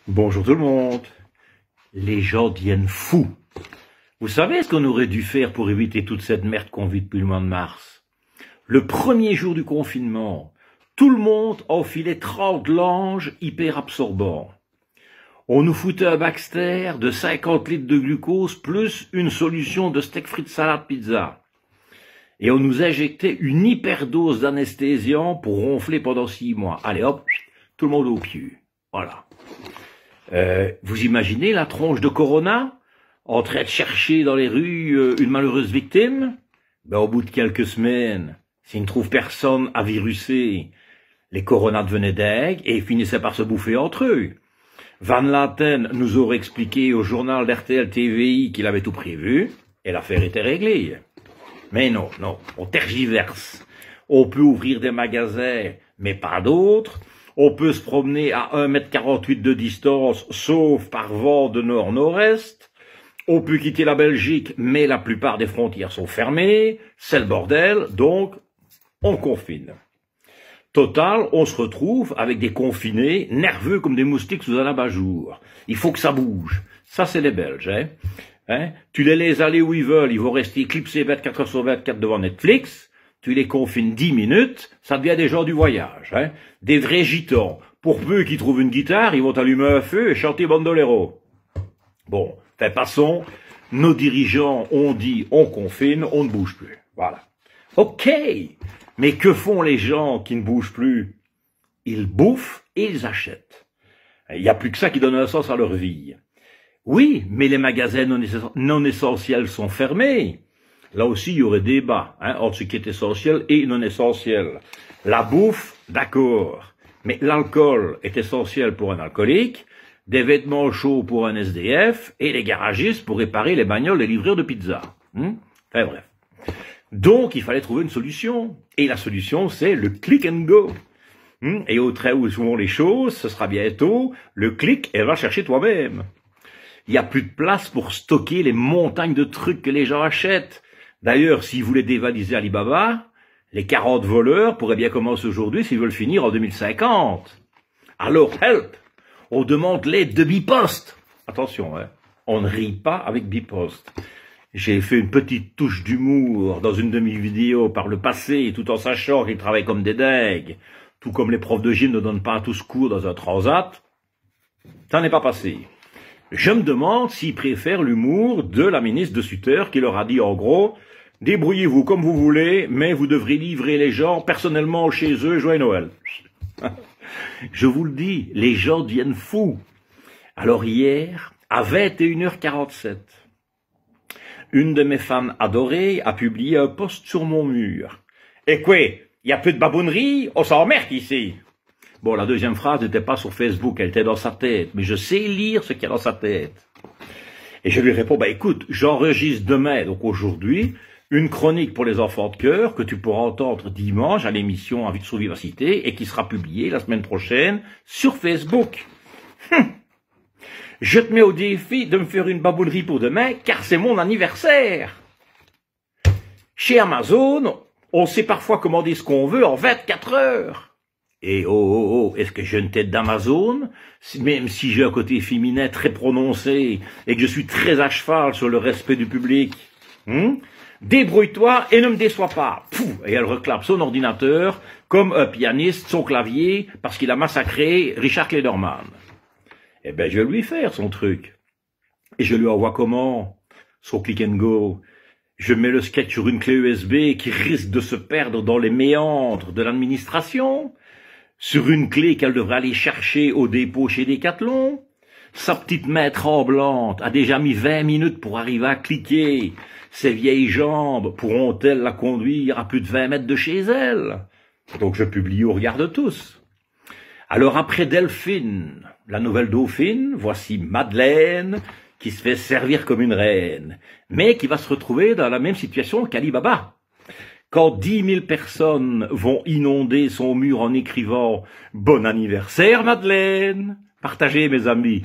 Bonjour tout le monde. Les gens deviennent fous. Vous savez ce qu'on aurait dû faire pour éviter toute cette merde qu'on vit depuis le mois de mars? Le premier jour du confinement, tout le monde enfilait 30 langes hyper absorbants. On nous foutait un Baxter de 50 litres de glucose plus une solution de steak frites salade pizza. Et on nous injectait une hyperdose d'anesthésiant pour ronfler pendant 6 mois. Allez hop, tout le monde au pieu. Voilà. Vous imaginez la tronche de Corona en train de chercher dans les rues une malheureuse victime? Ben, au bout de quelques semaines, s'il ne trouve personne à viruser, les Corona devenaient dingues et finissaient par se bouffer entre eux. Van Laten nous aurait expliqué au journal d'RTL TVI qu'il avait tout prévu et l'affaire était réglée. Mais non, on tergiverse. On peut ouvrir des magasins, mais pas d'autres. On peut se promener à 1,48 m de distance, sauf par vent de nord-nord-est. On peut quitter la Belgique, mais la plupart des frontières sont fermées. C'est le bordel, donc on confine. Total, on se retrouve avec des confinés, nerveux comme des moustiques sous un abat-jour. Il faut que ça bouge. Ça, c'est les Belges, hein. Tu les laisses aller où ils veulent, ils vont rester clipsés 24 heures sur 24 devant Netflix. Tu les confines 10 minutes, ça devient des gens du voyage, hein. Des vrais gitans. Pour peu qu'ils trouvent une guitare, ils vont allumer un feu et chanter Bandolero. Bon, passons. Nos dirigeants ont dit, on confine, on ne bouge plus. Voilà. Ok. Mais que font les gens qui ne bougent plus? Ils bouffent et ils achètent. Il n'y a plus que ça qui donne un sens à leur vie. Oui, mais les magasins non essentiels sont fermés. Là aussi, il y aurait débat entre ce qui est essentiel et non essentiel. La bouffe, d'accord, mais l'alcool est essentiel pour un alcoolique, des vêtements chauds pour un SDF et les garagistes pour réparer les bagnoles des livreurs de pizza. Enfin bref. Donc, il fallait trouver une solution. Et la solution, c'est le click and go. Et au trait où vont les choses, ce sera bientôt le click et va chercher toi-même. Il n'y a plus de place pour stocker les montagnes de trucs que les gens achètent. D'ailleurs, s'ils voulaient dévaliser Alibaba, les 40 voleurs pourraient bien commencer aujourd'hui s'ils veulent finir en 2050. Alors, help! On demande l'aide de Bipost. Attention, on ne rit pas avec Bipost. J'ai fait une petite touche d'humour dans une de mes vidéos par le passé, tout en sachant qu'ils travaillent comme des dingues, tout comme les profs de gym ne donnent pas tous cours dans un transat. Ça n'est pas passé. Je me demande s'ils préfèrent l'humour de la ministre de Sutter qui leur a dit en gros « Débrouillez-vous comme vous voulez, mais vous devrez livrer les gens personnellement chez eux, joyeux Noël. » Je vous le dis, les gens deviennent fous. Alors hier, à 21h47, une de mes fans adorées a publié un post sur mon mur. « Et quoi, il y a peu de babounerie, on s'emmerde ici !» Bon, la deuxième phrase n'était pas sur Facebook, elle était dans sa tête, mais je sais lire ce qu'il y a dans sa tête. Et je lui réponds, écoute, j'enregistre demain, donc aujourd'hui, une chronique pour les enfants de cœur que tu pourras entendre dimanche à l'émission Envie de sous vivacité et qui sera publiée la semaine prochaine sur Facebook. Je te mets au défi de me faire une babounerie pour demain, car c'est mon anniversaire. Chez Amazon, on sait parfois commander ce qu'on veut en 24 heures. Et est-ce que j'ai une tête d'Amazon? Même si j'ai un côté féminin très prononcé et que je suis très à cheval sur le respect du public. Débrouille-toi et ne me déçois pas. Pouf, et elle reclape son ordinateur comme un pianiste son clavier parce qu'il a massacré Richard Klederman. Eh ben, je vais lui faire son truc. Et je lui envoie comment? Son click and go. Je mets le sketch sur une clé USB qui risque de se perdre dans les méandres de l'administration. Sur une clé qu'elle devrait aller chercher au dépôt chez Decathlon. Sa petite main tremblante a déjà mis 20 minutes pour arriver à cliquer. Ses vieilles jambes pourront-elles la conduire à plus de 20 mètres de chez elle? Donc je publie au regard de tous. Alors après Delphine, la nouvelle dauphine, voici Madeleine, qui se fait servir comme une reine, mais qui va se retrouver dans la même situation qu'Alibaba. Quand 10 000 personnes vont inonder son mur en écrivant « Bon anniversaire Madeleine !» Partagez mes amis.